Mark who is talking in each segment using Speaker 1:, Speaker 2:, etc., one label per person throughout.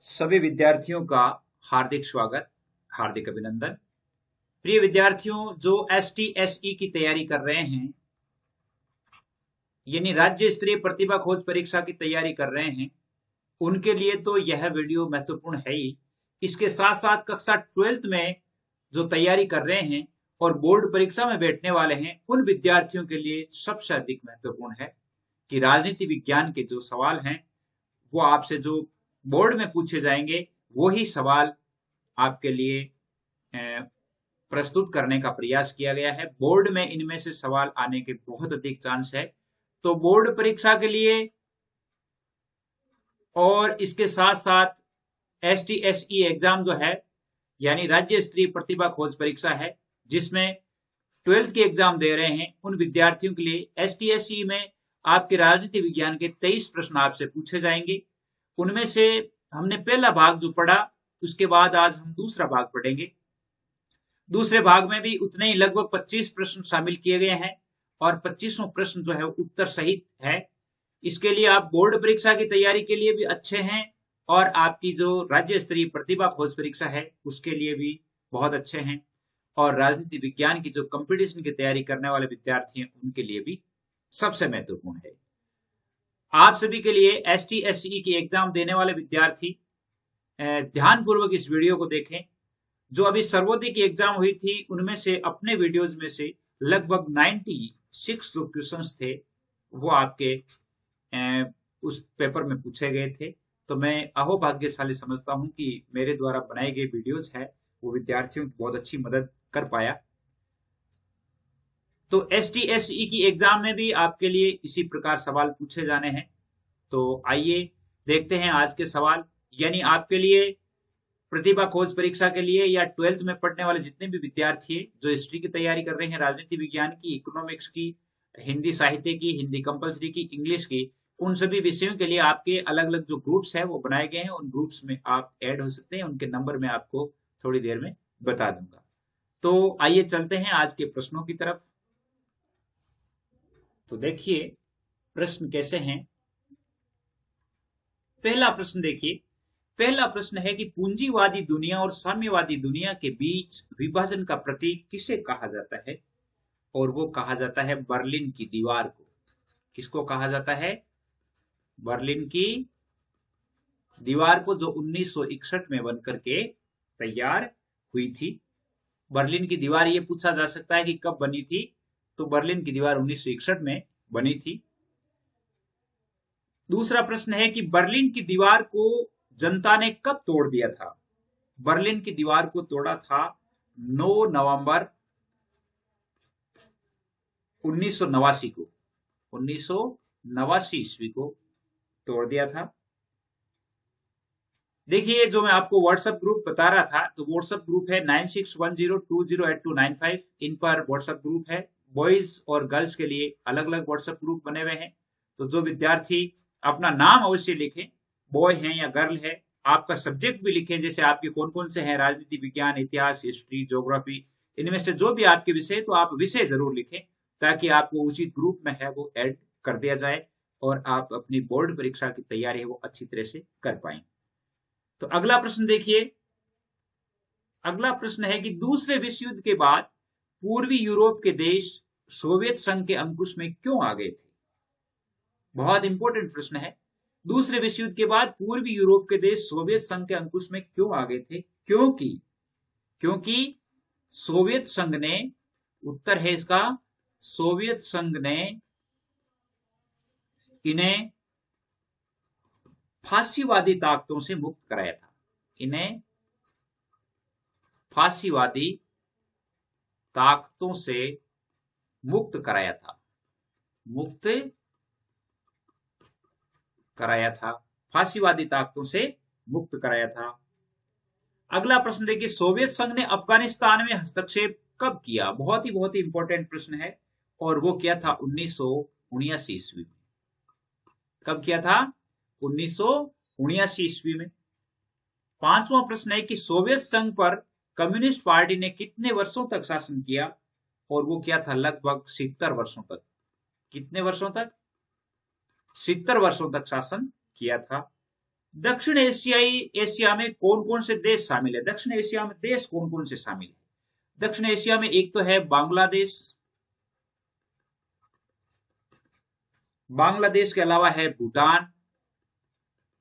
Speaker 1: सभी विद्यार्थियों का हार्दिक स्वागत, हार्दिक अभिनंदन। प्रिय विद्यार्थियों, जो STSE की तैयारी कर रहे हैं, यानी राज्य स्तरीय प्रतिभा खोज परीक्षा की तैयारी कर रहे हैं, उनके लिए तो यह वीडियो महत्वपूर्ण है ही। इसके साथ साथ कक्षा 12th में जो तैयारी कर रहे हैं और बोर्ड परीक्षा में बैठने वाले हैं, उन विद्यार्थियों के लिए सबसे अधिक महत्वपूर्ण है कि राजनीति विज्ञान के जो सवाल हैं वो आपसे जो बोर्ड में पूछे जाएंगे वो ही सवाल आपके लिए प्रस्तुत करने का प्रयास किया गया है। बोर्ड में इनमें से सवाल आने के बहुत अधिक चांस है। तो बोर्ड परीक्षा के लिए और इसके साथ साथ STSE एग्जाम जो है, यानी राज्य स्तरीय प्रतिभा खोज परीक्षा है, जिसमें 12th की एग्जाम दे रहे हैं, उन विद्यार्थियों के लिए STSE में आपके राजनीति विज्ञान के 23 प्रश्न आपसे पूछे जाएंगे। उनमें से हमने पहला भाग जो पढ़ा, उसके बाद आज हम दूसरा भाग पढ़ेंगे। दूसरे भाग में भी उतने ही लगभग 25 प्रश्न शामिल किए गए हैं और 25वां प्रश्न जो है उत्तर सहित है। इसके लिए आप बोर्ड परीक्षा की तैयारी के लिए भी अच्छे हैं और आपकी जो राज्य स्तरीय प्रतिभा खोज परीक्षा है उसके लिए भी बहुत अच्छे हैं, और राजनीति विज्ञान की जो कंपटीशन की तैयारी करने वाले विद्यार्थी हैं उनके लिए भी सबसे महत्वपूर्ण है। आप सभी के लिए STSE की एग्जाम देने वाले विद्यार्थी ध्यानपूर्वक इस वीडियो को देखें। जो अभी सर्वोदय की एग्जाम हुई थी उनमें से अपने वीडियोज में से लगभग 96 जो क्वेश्चंस थे वो आपके उस पेपर में पूछे गए थे। तो मैं अहोभाग्यशाली समझता हूं कि मेरे द्वारा बनाए गए वीडियोज है वो विद्यार्थियों की बहुत अच्छी मदद कर पाया। तो STSE की एग्जाम में भी आपके लिए इसी प्रकार सवाल पूछे जाने हैं। तो आइए देखते हैं आज के सवाल। यानी आपके लिए प्रतिभा खोज परीक्षा के लिए या 12th में पढ़ने वाले जितने भी विद्यार्थी हैं जो हिस्ट्री की तैयारी कर रहे हैं, राजनीति विज्ञान की, इकोनॉमिक्स की, हिंदी साहित्य की, हिंदी कंपलसरी की, इंग्लिश की, उन सभी विषयों के लिए आपके अलग अलग जो ग्रुप्स है वो बनाए गए हैं। उन ग्रुप्स में आप ऐड हो सकते हैं। उनके नंबर मैं आपको थोड़ी देर में बता दूंगा। तो आइए चलते हैं आज के प्रश्नों की तरफ। तो देखिए प्रश्न कैसे हैं। पहला प्रश्न देखिए। पहला प्रश्न है कि पूंजीवादी दुनिया और साम्यवादी दुनिया के बीच विभाजन का प्रतीक किसे कहा जाता है? और वो कहा जाता है बर्लिन की दीवार को। किसको कहा जाता है? बर्लिन की दीवार को, जो 1961 में बनकर के तैयार हुई थी। बर्लिन की दीवार, ये पूछा जा सकता है कि कब बनी थी, तो बर्लिन की दीवार 1961 में बनी थी। दूसरा प्रश्न है कि बर्लिन की दीवार को जनता ने कब तोड़ दिया था? बर्लिन की दीवार को तोड़ा था 9 नवंबर 1989 को। 1989 ईस्वी को तोड़ दिया था। देखिए जो मैं आपको व्हाट्सएप ग्रुप बता रहा था, तो व्हाट्सएप ग्रुप है 9610208295। इन पर व्हाट्सएप ग्रुप है। बॉयज और गर्ल्स के लिए अलग अलग व्हाट्सएप ग्रुप बने हुए हैं। तो जो विद्यार्थी अपना नाम अवश्य लिखें, बॉय है या गर्ल है, आपका सब्जेक्ट भी लिखें, जैसे आपके कौन कौन से हैं, राजनीति विज्ञान, इतिहास, हिस्ट्री, ज्योग्राफी, इनमें से जो भी आपके विषय, तो आप विषय जरूर लिखें ताकि आपको उचित ग्रुप में है वो ऐड कर दिया जाए और आप अपनी बोर्ड परीक्षा की तैयारी है वो अच्छी तरह से कर पाए। तो अगला प्रश्न देखिए। अगला प्रश्न है कि दूसरे विश्व युद्ध के बाद पूर्वी यूरोप के देश सोवियत संघ के अंकुश में क्यों आ गए थे? बहुत इंपॉर्टेंट प्रश्न है। दूसरे विश्व युद्ध के बाद पूर्वी यूरोप के देश सोवियत संघ के अंकुश में क्यों आ गए थे? क्योंकि सोवियत संघ ने, उत्तर है इसका, सोवियत संघ ने इन्हें फांसीवादी ताकतों से मुक्त कराया था। इन्हें फांसीवादी ताकतों से मुक्त कराया था। फांसीवादी ताकतों से मुक्त कराया था। अगला प्रश्न देखिए। सोवियत संघ ने अफगानिस्तान में हस्तक्षेप कब किया? बहुत ही इंपॉर्टेंट प्रश्न है, और वो किया था 1979 ईस्वी में। कब किया था? 1979 ईस्वी में। पांचवा प्रश्न है कि सोवियत संघ पर कम्युनिस्ट पार्टी ने कितने वर्षों तक शासन किया? और वो किया था लगभग 70 वर्षों तक। कितने वर्षों तक? 70 वर्षों तक शासन किया था। दक्षिण एशिया में कौन कौन से देश शामिल है? दक्षिण एशिया में देश कौन कौन से शामिल है? दक्षिण एशिया में एक तो है बांग्लादेश, बांग्लादेश के अलावा है भूटान,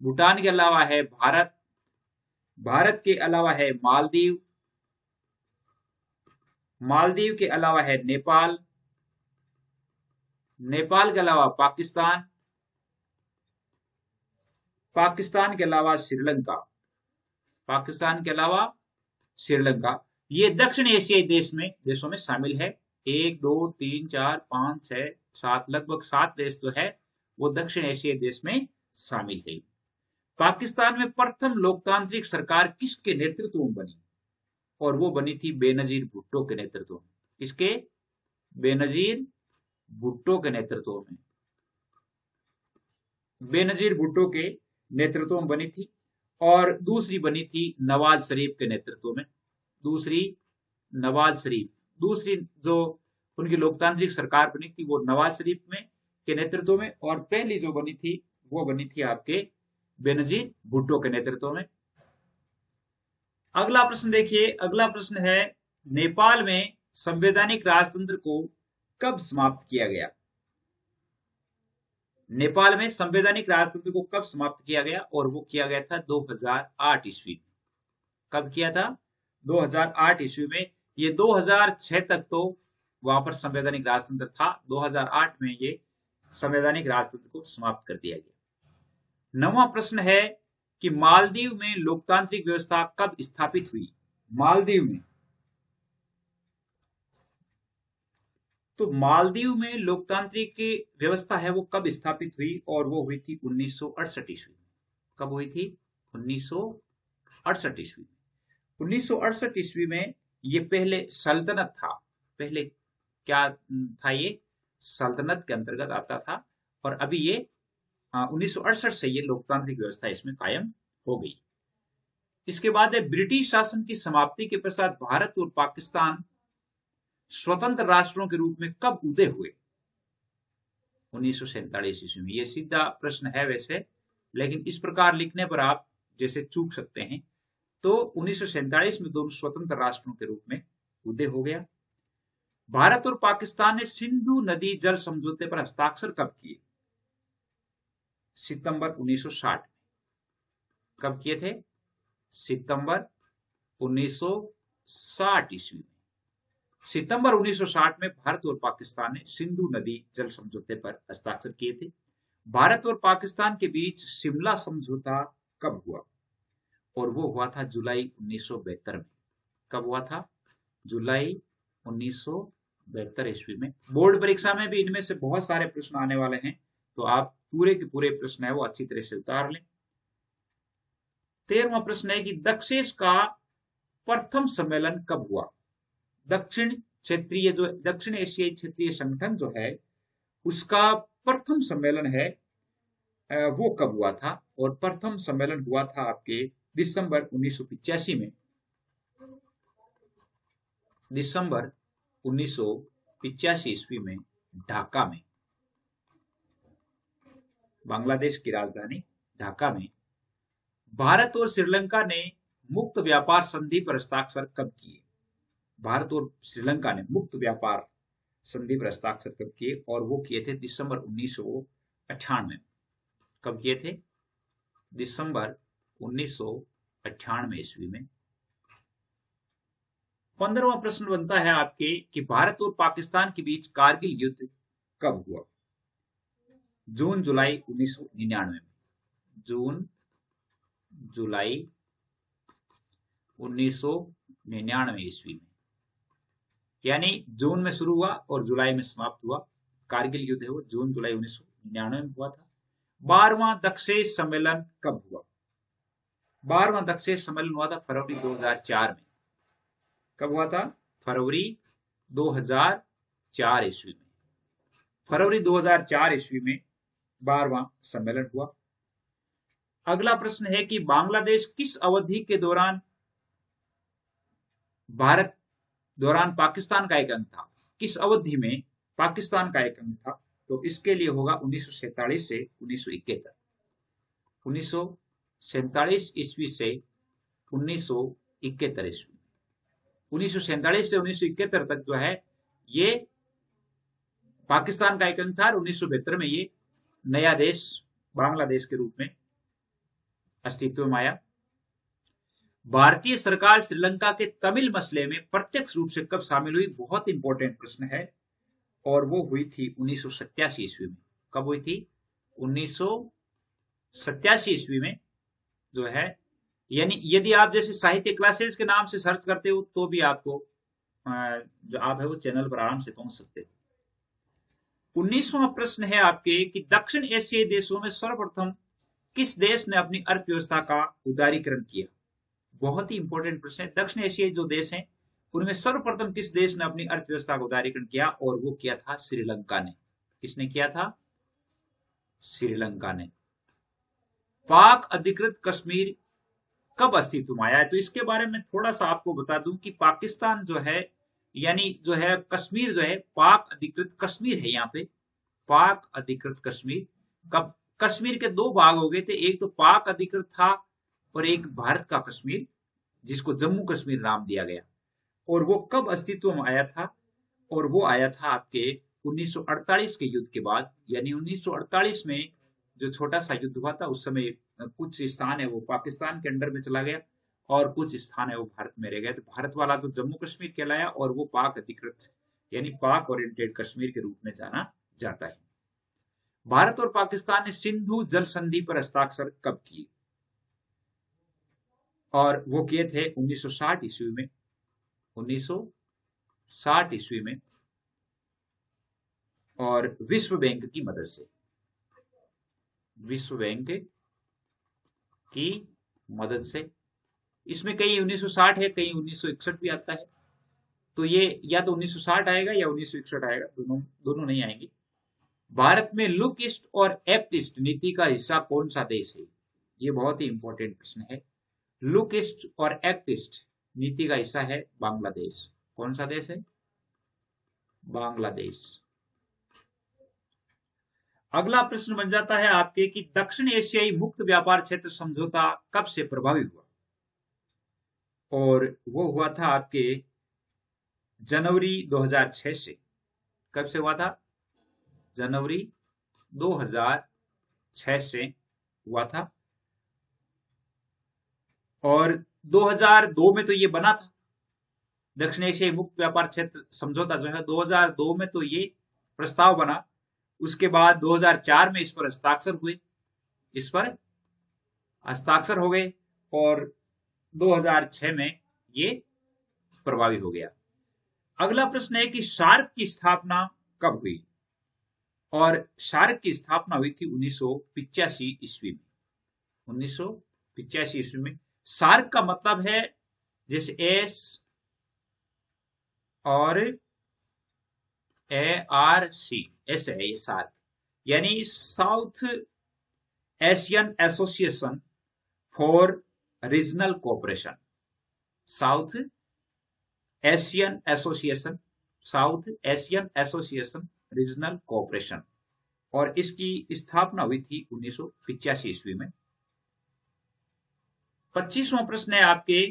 Speaker 1: भूटान के अलावा है भारत, भारत के अलावा है मालदीव, मालदीव के अलावा है नेपाल, नेपाल के अलावा पाकिस्तान, पाकिस्तान के अलावा श्रीलंका, पाकिस्तान के अलावा श्रीलंका। ये दक्षिण एशियाई देशों में शामिल है। 1 2 3 4 5 6 7 लगभग 7 देश जो है वो दक्षिण एशियाई देश में शामिल है। पाकिस्तान में प्रथम लोकतांत्रिक सरकार किसके नेतृत्व में बनी? और वो बनी थी बेनजीर भुट्टो के नेतृत्व में। किसके? बेनजीर भुट्टो के नेतृत्व में, बेनजीर भुट्टो के नेतृत्व में बनी थी। और दूसरी बनी थी नवाज शरीफ के नेतृत्व में, दूसरी नवाज शरीफ, दूसरी जो उनकी लोकतांत्रिक सरकार बनी थी वो नवाज शरीफ में के नेतृत्व में, और पहली जो बनी थी वो बनी थी आपके बेनजीर भुट्टो के नेतृत्व में। अगला प्रश्न देखिए, अगला प्रश्न है नेपाल में संवैधानिक राजतंत्र को कब समाप्त किया गया? नेपाल में संवैधानिक राजतंत्र को कब समाप्त किया गया? और वो किया गया था 2008 ईस्वी में। कब किया था? 2008 ईस्वी में। ये 2006 तक तो वहां पर संवैधानिक राजतंत्र था, 2008 में ये संवैधानिक राजतंत्र को समाप्त कर दिया गया। 9वां प्रश्न है कि मालदीव में लोकतांत्रिक व्यवस्था कब स्थापित हुई? मालदीव में, तो मालदीव में लोकतांत्रिक व्यवस्था है वो कब स्थापित हुई? और वो हुई थी 1968 ईस्वी में। कब हुई थी? 1968 ईस्वी में। 1968 ईस्वी में ये पहले सल्तनत था, पहले क्या था? ये सल्तनत के अंतर्गत आता था, और अभी ये 1968 से ये लोकतांत्रिक व्यवस्था इसमें कायम हो गई। इसके बाद है ब्रिटिश शासन की समाप्ति के पश्चात भारत और पाकिस्तान स्वतंत्र राष्ट्रों के रूप में कब उदय हुए? 1947 ईस्वी में। ये सीधा प्रश्न है वैसे, लेकिन इस प्रकार लिखने पर आप जैसे चूक सकते हैं। तो 1947 में दोनों स्वतंत्र राष्ट्रों के रूप में उदय हो गया। भारत और पाकिस्तान ने सिंधु नदी जल समझौते पर हस्ताक्षर कब किए? सितंबर 1960 में। कब किए थे? सितंबर 1960 ईस्वी में। सितंबर 1960 में भारत और पाकिस्तान ने सिंधु नदी जल समझौते पर हस्ताक्षर किए थे। भारत और पाकिस्तान के बीच शिमला समझौता कब हुआ? और वो हुआ था जुलाई 1972 में। कब हुआ था? जुलाई 1972 ईस्वी में। बोर्ड परीक्षा में भी इनमें से बहुत सारे प्रश्न आने वाले हैं, तो आप पूरे के पूरे प्रश्न है वो अच्छी तरह से उतार लें। 13वां प्रश्न है कि दक्षेश का प्रथम सम्मेलन कब हुआ? दक्षिण एशियाई क्षेत्रीय संगठन जो है उसका प्रथम सम्मेलन है वो कब हुआ था? और प्रथम सम्मेलन हुआ था आपके दिसंबर 1985 में। दिसंबर 1985 ईस्वी में ढाका में, बांग्लादेश की राजधानी ढाका में। भारत और श्रीलंका ने मुक्त व्यापार संधि पर हस्ताक्षर कब किए? भारत और श्रीलंका ने मुक्त व्यापार संधि पर हस्ताक्षर कब किए? और वो किए थे दिसंबर 1998। कब किए थे? दिसंबर 1998 ईस्वी में। 15वां प्रश्न बनता है आपके कि भारत और पाकिस्तान के बीच कारगिल युद्ध कब हुआ? जून जुलाई 1999 में। जून जुलाई 1999 ईस्वी में, यानी जून में शुरू हुआ और जुलाई में समाप्त हुआ। कारगिल युद्ध है वो जून जुलाई 1999 में हुआ था। 12वां दक्षेश सम्मेलन कब हुआ? 12वां दक्षेश सम्मेलन हुआ था फरवरी 2004 में। कब हुआ था? फरवरी 2004 ईस्वी में। फरवरी 2004 ईस्वी में 12वां सम्मेलन हुआ। अगला प्रश्न है कि बांग्लादेश किस अवधि के दौरान पाकिस्तान का एक अंग था? किस अवधि में पाकिस्तान का एक अंग था? तो इसके लिए होगा 1947 से 1971। 1947 ईस्वी से 1971 ईस्वी, 1947 से 1971 तक जो है ये पाकिस्तान का एक अंग था। 1972 में ये नया देश बांग्लादेश के रूप में अस्तित्व में आया। भारतीय सरकार श्रीलंका के तमिल मसले में प्रत्यक्ष रूप से कब शामिल हुई? बहुत इंपॉर्टेंट प्रश्न है, और वो हुई थी 1987 ईस्वी में। कब हुई थी? 1987 ईस्वी में जो है, यानी यदि आप जैसे साहित्य क्लासेस के नाम से सर्च करते हो तो भी आपको जो आप है वो चैनल पर आराम से पहुंच सकते हो। 19वां प्रश्न है आपके कि दक्षिण एशियाई देशों में सर्वप्रथम किस देश ने अपनी अर्थव्यवस्था का उदारीकरण किया? बहुत ही इंपॉर्टेंट प्रश्न है। दक्षिण एशियाई जो देश हैं उनमें सर्वप्रथम किस देश ने अपनी अर्थव्यवस्था का उदारीकरण किया? और वो किया था श्रीलंका ने। किसने किया था? श्रीलंका ने। पाक अधिकृत कश्मीर कब अस्तित्व में आया है? तो इसके बारे में थोड़ा सा आपको बता दूं कि पाकिस्तान जो है, यानी जो है कश्मीर जो है पाक अधिकृत कश्मीर है। यहाँ पे पाक अधिकृत कश्मीर, कब कश्मीर के दो भाग हो गए थे, एक तो पाक अधिकृत था और एक भारत का कश्मीर जिसको जम्मू कश्मीर नाम दिया गया। और वो कब अस्तित्व में आया था? और वो आया था आपके 1948 के युद्ध के बाद, यानी 1948 में जो छोटा सा युद्ध हुआ था उस समय कुछ स्थान है वो पाकिस्तान के अंडर में चला गया और कुछ स्थान है वो भारत में रह गए। तो भारत वाला तो जम्मू कश्मीर कहलाया और वो पाक अधिकृत यानी पाक ओरिएंटेड कश्मीर के रूप में जाना जाता है। भारत और पाकिस्तान ने सिंधु जल संधि पर हस्ताक्षर कब किए? और वो किए थे 1960 ईस्वी में। 1960 ईस्वी में, और विश्व बैंक की मदद से। विश्व बैंक की मदद से। इसमें कहीं 1960 है, कहीं 1961 भी आता है, तो ये या तो 1960 आएगा या 1961 आएगा, दोनों नहीं आएंगे। भारत में लुक ईस्ट और एक्ट ईस्ट नीति का हिस्सा कौन सा देश है? ये बहुत ही इंपॉर्टेंट प्रश्न है। लुक ईस्ट और एक्ट ईस्ट नीति का हिस्सा है बांग्लादेश। कौन सा देश है? बांग्लादेश। अगला प्रश्न बन जाता है आपके कि दक्षिण एशियाई मुक्त व्यापार क्षेत्र समझौता कब से प्रभावी हुआ? और वो हुआ था आपके जनवरी 2006 से। कब से हुआ था? जनवरी 2006 से हुआ था। और 2002 में तो ये बना था दक्षिण एशियाई मुक्त व्यापार क्षेत्र समझौता जो है, 2002 में तो ये प्रस्ताव बना। उसके बाद 2004 में इस पर हस्ताक्षर हुए, इस पर हस्ताक्षर हो गए और 2006 में ये प्रभावी हो गया। अगला प्रश्न है कि सार्क की स्थापना कब हुई? और सार्क की स्थापना हुई थी 1985 ईस्वी में। 1985 ईस्वी में। सार्क का मतलब है जैसे एस और ARC, ऐसे है ये सार्क, यानी south Asian association for regional cooperation. South Asian association, south Asian association regional cooperation, और इसकी स्थापना हुई थी 1985 ईस्वी में। 25वां प्रश्न है आपके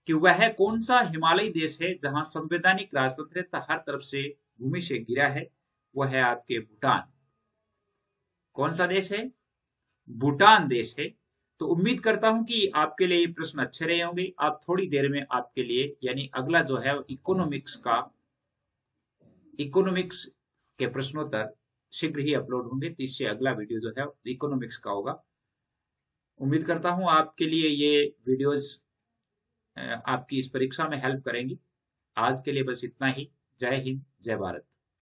Speaker 1: कि वह कौन सा हिमालयी देश है जहां संवैधानिक राजतंत्र हर तरफ से भूमि से घिरा है? वह है आपके भूटान। कौन सा देश है? भूटान देश है। तो उम्मीद करता हूं कि आपके लिए ये प्रश्न अच्छे रहे होंगे। आप थोड़ी देर में आपके लिए यानी अगला जो है इकोनॉमिक्स के प्रश्नोत्तर शीघ्र ही अपलोड होंगे। तो इससे अगला वीडियो जो है इकोनॉमिक्स का होगा। उम्मीद करता हूं आपके लिए ये वीडियोस आपकी इस परीक्षा में हेल्प करेंगी। आज के लिए बस इतना ही। जय हिंद, जय भारत।